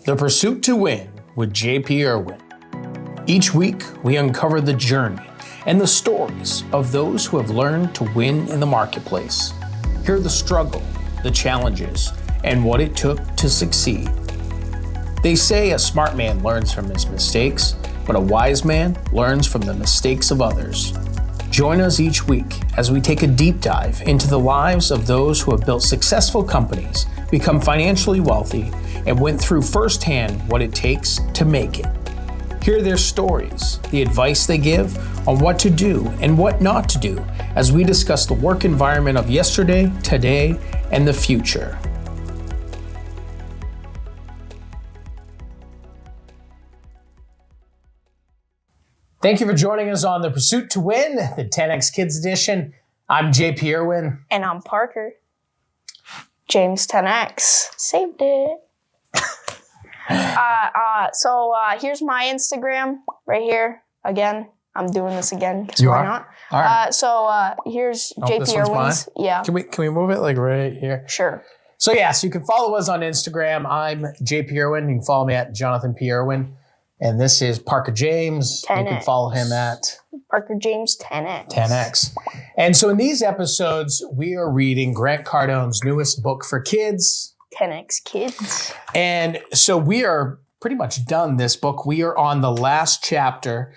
The Pursuit to Win with JP Irwin. Each week, we uncover the journey and the stories of those who have learned to win in the marketplace. Hear the struggle, the challenges, and what it took to succeed. They say a smart man learns from his mistakes, but a wise man learns from the mistakes of others. Join us each week as we take a deep dive into the lives of those who have built successful companies, become financially wealthy, and went through firsthand what it takes to make it. Hear their stories, the advice they give on what to do and what not to do as we discuss the work environment of yesterday, today, and the future. Thank you for joining us on The Pursuit to Win, the 10X Kids Edition. I'm JP Irwin. And I'm Parker. James 10X. Saved it. So here's my Instagram right here. Again, I'm doing this again because why not? All right. So here's JP Irwin's. Yeah. Can we move it like right here? Sure. So you can follow us on Instagram. I'm JP Irwin. You can follow me at Jonathan P. Irwin. And this is Parker James. 10X. You can follow him at Parker James 10X. 10X. And so in these episodes, we are reading Grant Cardone's newest book for kids, 10X Kids. And so we are pretty much done this book. We are on the last chapter.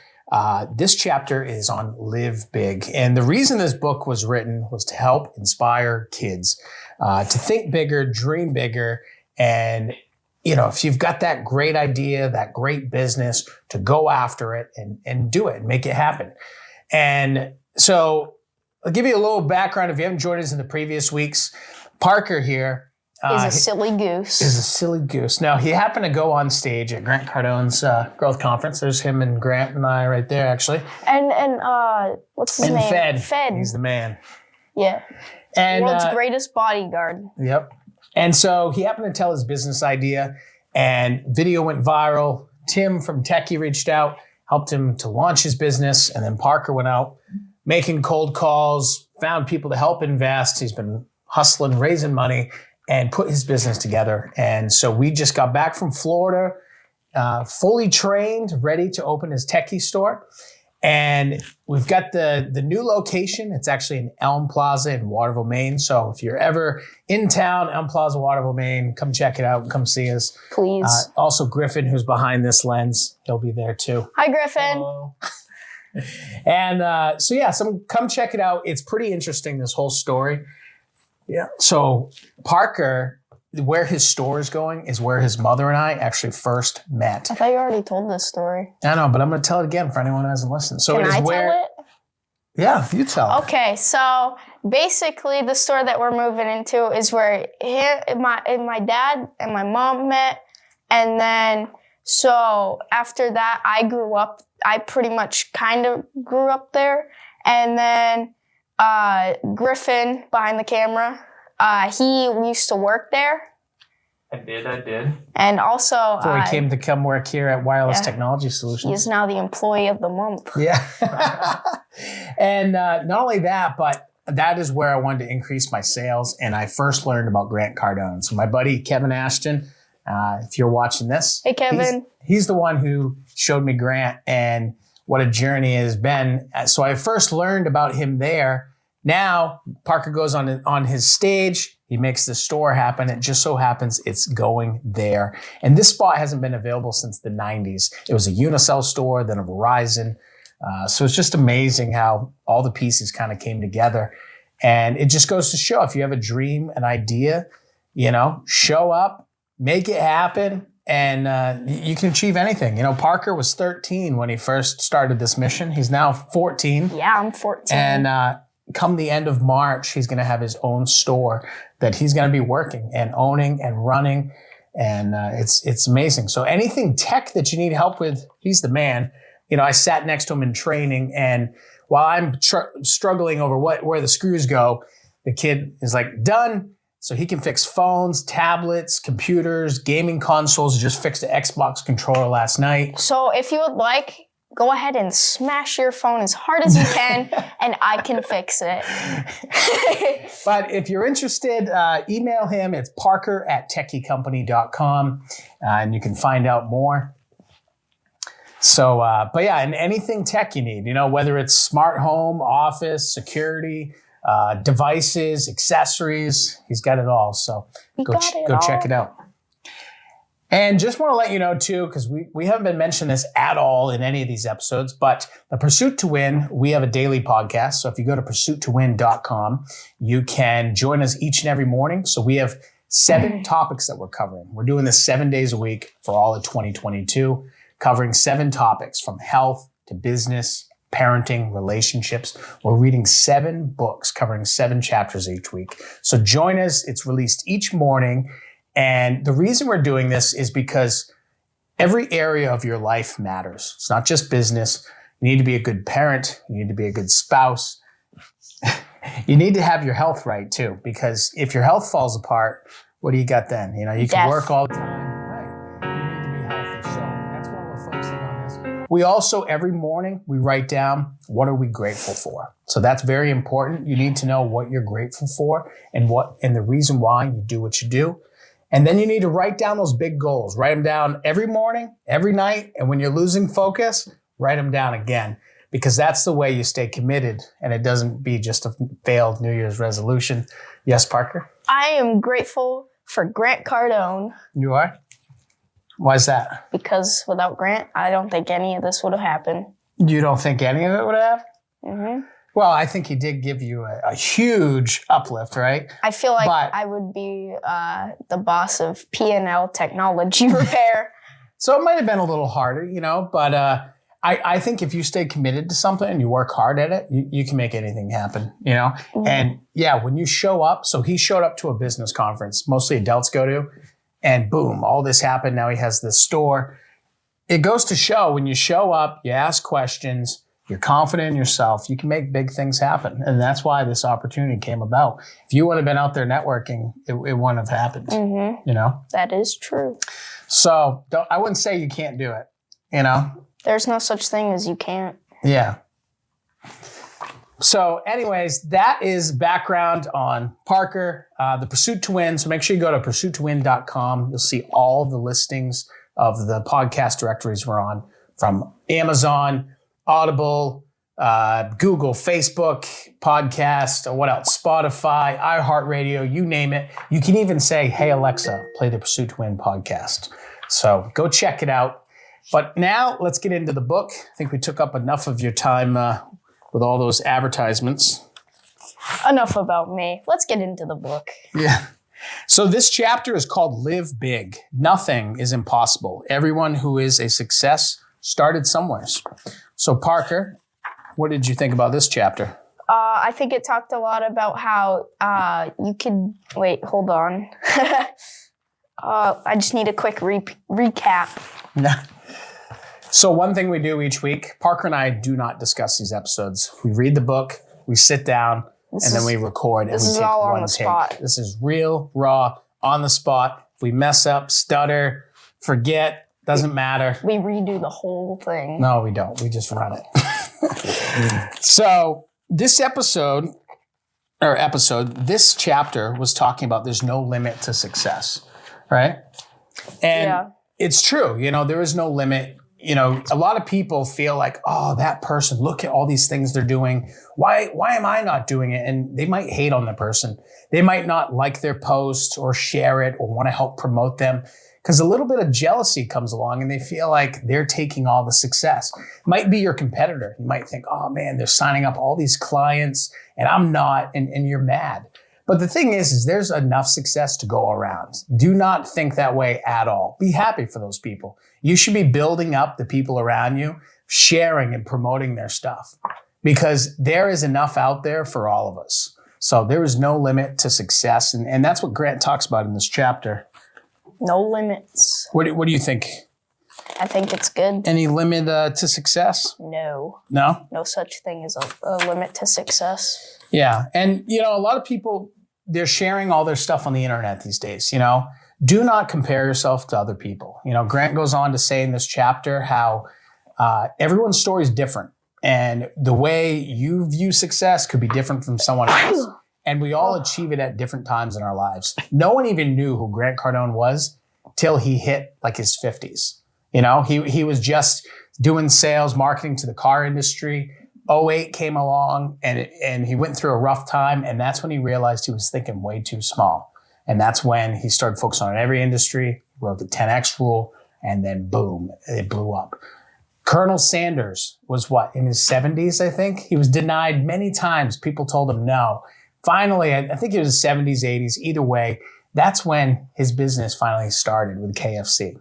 This chapter is on Live Big. And the reason this book was written was to help inspire kids to think bigger, dream bigger, and if you've got that great idea, that great business, to go after it and do it and make it happen. And so I'll give you a little background if you haven't joined us in the previous weeks. Parker here is a silly goose. Now, he happened to go on stage at Grant Cardone's growth conference. There's him and Grant and I right there, actually. And what's his name? Fed. He's the man. Yeah. And world's greatest bodyguard. Yep. And so he happened to tell his business idea, and video went viral. Tim from Techie reached out, helped him to launch his business, and then Parker went out making cold calls, found people to help invest. He's been hustling, raising money, and put his business together. And so we just got back from Florida, fully trained, ready to open his Techie store. And we've got the new location. It's actually in Elm Plaza in Waterville, Maine. So if you're ever in town, Elm Plaza, Waterville, Maine, come check it out and come see us. Please. Also, Griffin, who's behind this lens, he'll be there too. Hi, Griffin. Hello. And so come check it out. It's pretty interesting, this whole story. Yeah. So Parker, where his store is going is where his mother and I actually first met. I thought you already told this story. I know, but I'm going to tell it again for anyone who hasn't listened. So Can it is I where. tell it? Yeah, you tell it. Okay, so basically the store that we're moving into is where my dad and my mom met. And then, so after that, I pretty much kind of grew up there. And then Griffin behind the camera, he used to work there. I did. And also... Before he came to come work here at Wireless Technology Solutions. He is now the employee of the month. Yeah. And not only that, but that is where I wanted to increase my sales. And I first learned about Grant Cardone. So my buddy, Kevin Ashton, if you're watching this. Hey, Kevin. He's the one who showed me Grant and what a journey it has been. So I first learned about him there. Now, Parker goes on his stage. He makes the store happen. It just so happens it's going there. And this spot hasn't been available since the 90s. It was a Unicell store, then a Verizon. So it's just amazing how all the pieces kind of came together. And it just goes to show, if you have a dream, an idea, show up, make it happen, and you can achieve anything. Parker was 13 when he first started this mission. He's now 14. Yeah, I'm 14. And come the end of March, he's going to have his own store that he's going to be working and owning and running. And it's amazing. So anything tech that you need help with, he's the man. I sat next to him in training, and while I'm struggling over where the screws go, the kid is like, done. So he can fix phones, tablets, computers, gaming consoles. He just fixed the Xbox controller last night. So if you would like go ahead and smash your phone as hard as you can, and I can fix it. But if you're interested, email him. It's parker@techiecompany.com, and you can find out more. So, but yeah, and anything tech you need, whether it's smart home, office, security, devices, accessories, he's got it all. So go check it out. And just want to let you know too, because we haven't been mentioning this at all in any of these episodes, but the Pursuit to Win, we have a daily podcast. So if you go to pursuittowin.com, you can join us each and every morning. So we have 7 topics that we're covering. We're doing this 7 days a week for all of 2022, covering 7 topics from health to business, parenting, relationships. We're reading 7 books, covering 7 chapters each week. So join us. It's released each morning. And the reason we're doing this is because every area of your life matters. It's not just business. You need to be a good parent. You need to be a good spouse. You need to have your health right too, because if your health falls apart, what do you got then? You can work all the time. Right. You need to be healthy. So that's why we're focusing on this. We also, every morning, we write down, what are we grateful for? So that's very important. You need to know what you're grateful for and the reason why you do what you do. And then you need to write down those big goals. Write them down every morning, every night. And when you're losing focus, write them down again, because that's the way you stay committed and it doesn't be just a failed New Year's resolution. Yes, Parker? I am grateful for Grant Cardone. You are? Why is that? Because without Grant, I don't think any of this would have happened. You don't think any of it would have? Mm-hmm. Well, I think he did give you a huge uplift, right? I feel like I would be the boss of P&L Technology Repair. So it might have been a little harder, but I think if you stay committed to something and you work hard at it, you can make anything happen, Mm-hmm. And yeah, when you show up, so he showed up to a business conference, mostly adults go to, and boom, all this happened. Now he has this store. It goes to show when you show up, you ask questions, you're confident in yourself, you can make big things happen. And that's why this opportunity came about. If you would have been out there networking, it wouldn't have happened, mm-hmm. That is true. So I wouldn't say you can't do it, There's no such thing as you can't. Yeah. So anyways, that is background on Parker, the Pursuit to Win. So make sure you go to pursuittowin.com. You'll see all the listings of the podcast directories we're on, from Amazon, Audible, Google, Facebook, podcast, or what else? Spotify, iHeartRadio, you name it. You can even say, hey, Alexa, play the Pursuit to Win podcast. So go check it out. But now let's get into the book. I think we took up enough of your time with all those advertisements. Enough about me. Let's get into the book. Yeah. So this chapter is called Live Big. Nothing is impossible. Everyone who is a success started somewhere. So Parker, what did you think about this chapter? I think it talked a lot about how you could... Wait, hold on. I just need a quick recap. So one thing we do each week, Parker and I do not discuss these episodes. We read the book, we sit down, then we record, and we take one take. Spot. This is real, raw, on the spot. If we mess up, stutter, forget, doesn't matter. We redo the whole thing. No, we don't. We just run it. So this this chapter was talking about there's no limit to success, right? And it's true. There is no limit. A lot of people feel like, oh, that person, look at all these things they're doing. Why am I not doing it? And they might hate on the person. They might not like their post or share it or want to help promote them, because a little bit of jealousy comes along and they feel like they're taking all the success. Might be your competitor. You might think, oh man, they're signing up all these clients and I'm not, and you're mad. But the thing is there's enough success to go around. Do not think that way at all. Be happy for those people. You should be building up the people around you, sharing and promoting their stuff, because there is enough out there for all of us. So there is no limit to success. And that's what Grant talks about in this chapter. No limits. What do you think? I think it's good. Any limit to success? No. No? No such thing as a limit to success. Yeah. And, a lot of people, they're sharing all their stuff on the internet these days, Do not compare yourself to other people. Grant goes on to say in this chapter how everyone's story is different. And the way you view success could be different from someone else. And we all achieve it at different times in our lives. No one even knew who Grant Cardone was till he hit like his 50s. You know, he was just doing sales, marketing to the car industry. '08 came along and he went through a rough time. And that's when he realized he was thinking way too small. And that's when he started focusing on every industry, wrote the 10X rule, and then boom, it blew up. Colonel Sanders was in his 70s, I think? He was denied many times. People told him no. Finally, I think it was his 70s, 80s. Either way, that's when his business finally started with KFC.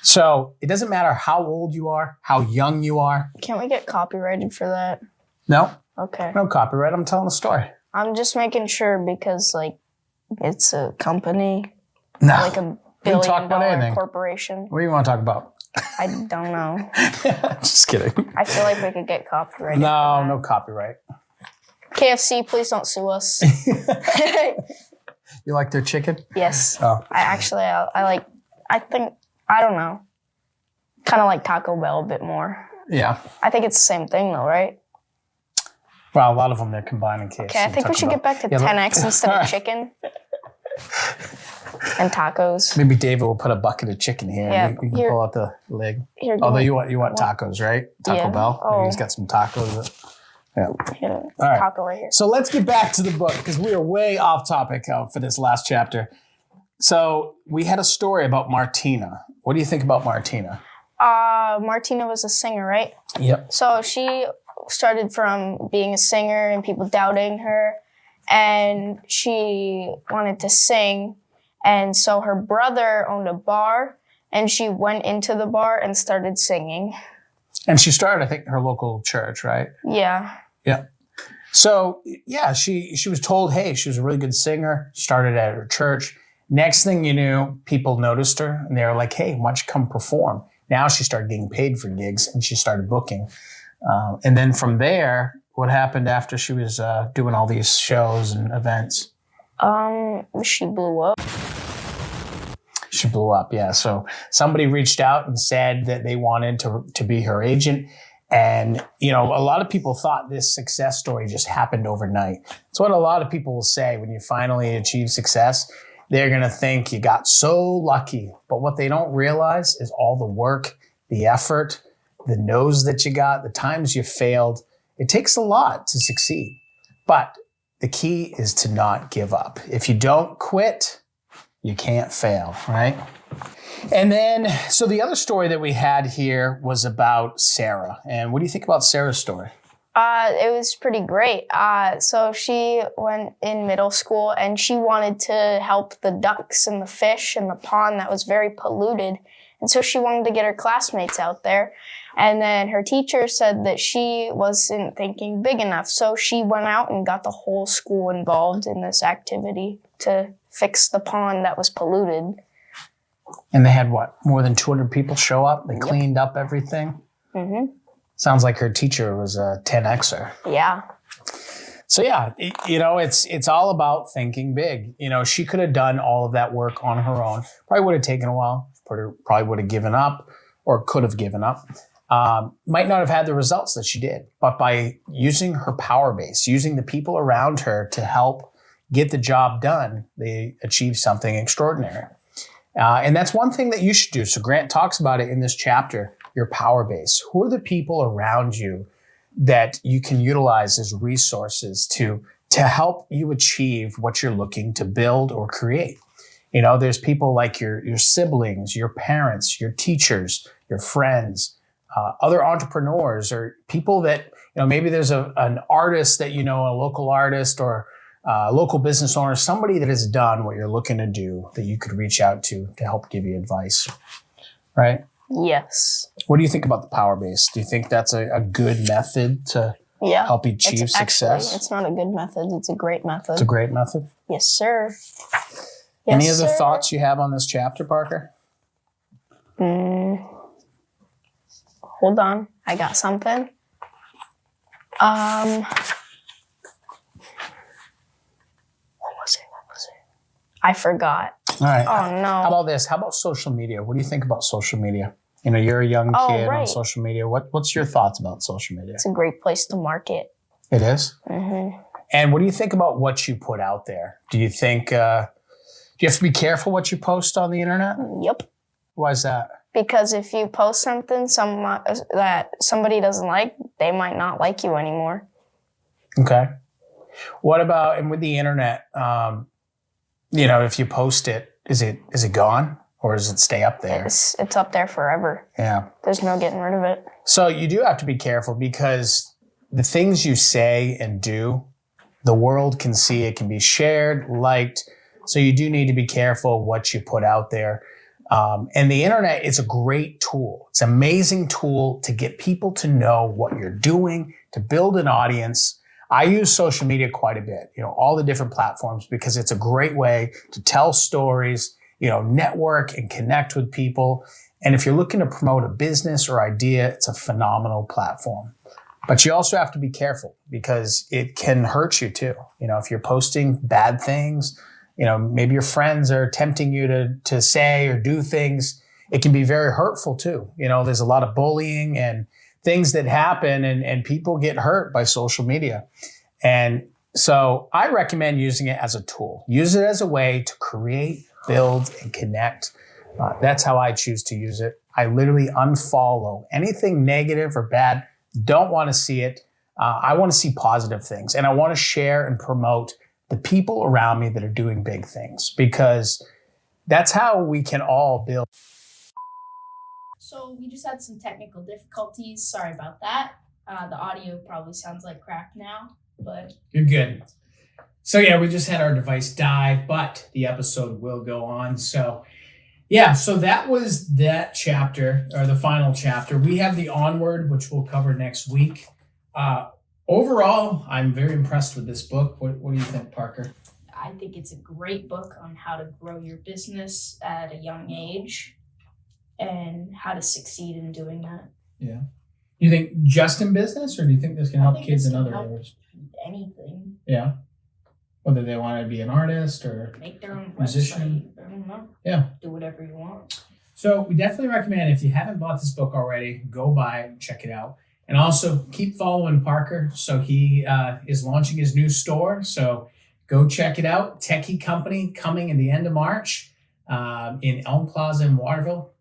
So it doesn't matter how old you are, how young you are. Can't we get copyrighted for that? No. Okay. No copyright. I'm telling a story. I'm just making sure because, like, it's a company. No. Like a billion-dollar corporation. What do you want to talk about? I don't know. Just kidding. I feel like we could get copyrighted. No copyright. KFC, please don't sue us. You like their chicken? Yes. Oh. I don't know. Kind of like Taco Bell a bit more. Yeah. I think it's the same thing though, right? Well, a lot of them, they're combining KFC. Okay, I think we should get back to 10X instead of chicken. And tacos. Maybe David will put a bucket of chicken here. Yeah, and you can pull out the leg. Here, Although you want tacos, right? Taco Bell. Oh. Maybe he's got some tacos. Yeah. Here, All right. taco right here. So let's get back to the book because we are way off topic for this last chapter. So we had a story about Martina. What do you think about Martina? Martina was a singer, right? Yep. So she started from being a singer and people doubting her, and she wanted to sing. And so her brother owned a bar, and she went into the bar and started singing. And she started, I think, her local church, right? Yeah. Yeah. So, yeah, she was told, hey, she was a really good singer, started at her church. Next thing you knew, people noticed her, and they were like, hey, why don't you come perform? Now she started getting paid for gigs, and she started booking. And then from there, what happened after she was doing all these shows and events? She blew up. She blew up, yeah. So somebody reached out and said that they wanted to be her agent. And, you know, a lot of people thought this success story just happened overnight. It's what a lot of people will say when you finally achieve success. They're going to think you got so lucky. But what they don't realize is all the work, the effort, the no's that you got, the times you failed. It takes a lot to succeed. But the key is to not give up. If you don't quit, you can't fail, right? And then, so the other story that we had here was about Sarah. And what do you think about Sarah's story? It was pretty great. So she went in middle school and she wanted to help the ducks and the fish in the pond that was very polluted. And so she wanted to get her classmates out there. And then her teacher said that she wasn't thinking big enough. So she went out and got the whole school involved in this activity to fix the pond that was polluted. And they had more than 200 people show up? They cleaned up everything? Mm-hmm. Sounds like her teacher was a 10Xer. Yeah. So yeah, it's all about thinking big. You know, she could have done all of that work on her own. Probably would have taken a while. Probably would have given up or could have given up. Might not have had the results that she did. But by using her power base, using the people around her to help get the job done, they achieved something extraordinary. And that's one thing that you should do. So Grant talks about it in this chapter, your power base. Who are the people around you that you can utilize as resources to help you achieve what you're looking to build or create? You know, there's people like your siblings, your parents, your teachers, your friends, other entrepreneurs, or people that, you know, maybe there's an artist that, you know, a local artist or local business owner, somebody that has done what you're looking to do that you could reach out to help give you advice, right? Yes. What do you think about the power base? Do you think that's a good method to help you achieve success? Actually, it's not a good method. It's a great method. It's a great method? Yes, sir. Any other thoughts you have on this chapter, Parker? Hold on. I got something. What was it? I forgot. All right. Oh, no. How about this? How about social media? What do you think about social media? You know, you're a young Oh, kid on right. social media. What's your thoughts about social media? It's a great place to market. It is? Mm-hmm. And what do you think about what you put out there? Do you think, do you have to be careful what you post on the internet? Yep. Why is that? Because if you post something that somebody doesn't like, they might not like you anymore. Okay. What about, and with the internet, you know, if you post it, is it gone or does it stay up there? It's up there forever. Yeah. There's no getting rid of it. So you do have to be careful because the things you say and do, the world can see. It can be shared, liked. So you do need to be careful what you put out there. And the internet is a great tool. It's an amazing tool to get people to know what you're doing, to build an audience. I use social media quite a bit, you know, all the different platforms, because it's a great way to tell stories, you know, network and connect with people. And if you're looking to promote a business or idea, it's a phenomenal platform. But you also have to be careful because it can hurt you too. You know, if you're posting bad things, you know, maybe your friends are tempting you to say or do things. It can be very hurtful too. You know, there's a lot of bullying and things that happen and people get hurt by social media. And so I recommend using it as a tool. Use it as a way to create, build, and connect. That's how I choose to use it. I literally unfollow anything negative or bad. Don't want to see it. I want to see positive things. And I want to share and promote the people around me that are doing big things, because that's how we can all build. So we just had some technical difficulties. Sorry about that. The audio probably sounds like crap now, but You're good. So yeah, we just had our device die, but the episode will go on. So yeah, so that was that chapter, or the final chapter. We have the onward, which we'll cover next week. Overall, I'm very impressed with this book. What do you think, Parker? I think it's a great book on how to grow your business at a young age and how to succeed in doing that. Yeah. You think just in business, or do you think this can help kids in other areas? Anything. Yeah. Whether they want to be an artist or Make their own musician. website. I don't know. Yeah. Do whatever you want. So we definitely recommend, if you haven't bought this book already, go buy it, check it out. And also keep following Parker. So he is launching his new store. So go check it out. Techie Company, coming in the end of March in Elm Plaza in Waterville.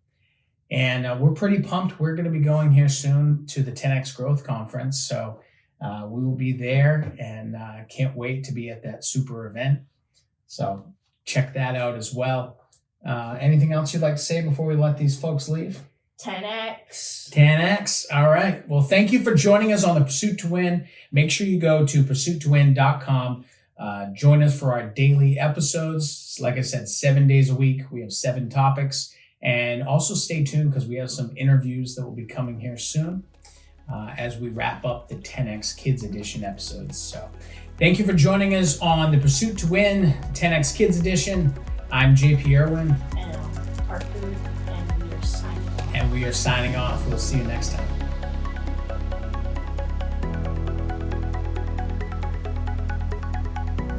And we're pretty pumped. We're going to be going here soon to the 10X Growth Conference. So we will be there, and can't wait to be at that super event. So check that out as well. Anything else you'd like to say before we let these folks leave? 10X. 10X. All right. Well, thank you for joining us on the Pursuit to Win. Make sure you go to pursuittowin.com. Join us for our daily episodes. Like I said, 7 days a week. We have 7 topics. And also stay tuned because we have some interviews that will be coming here soon as we wrap up the 10X Kids Edition episodes. So thank you for joining us on the Pursuit to Win 10X Kids Edition. I'm JP Irwin. And Parker. And we are signing off. And we are signing off. We'll see you next time.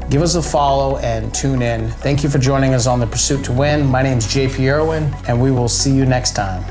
Give us a follow and tune in. Thank you for joining us on the Pursuit to Win. My name is JP Irwin, and we will see you next time.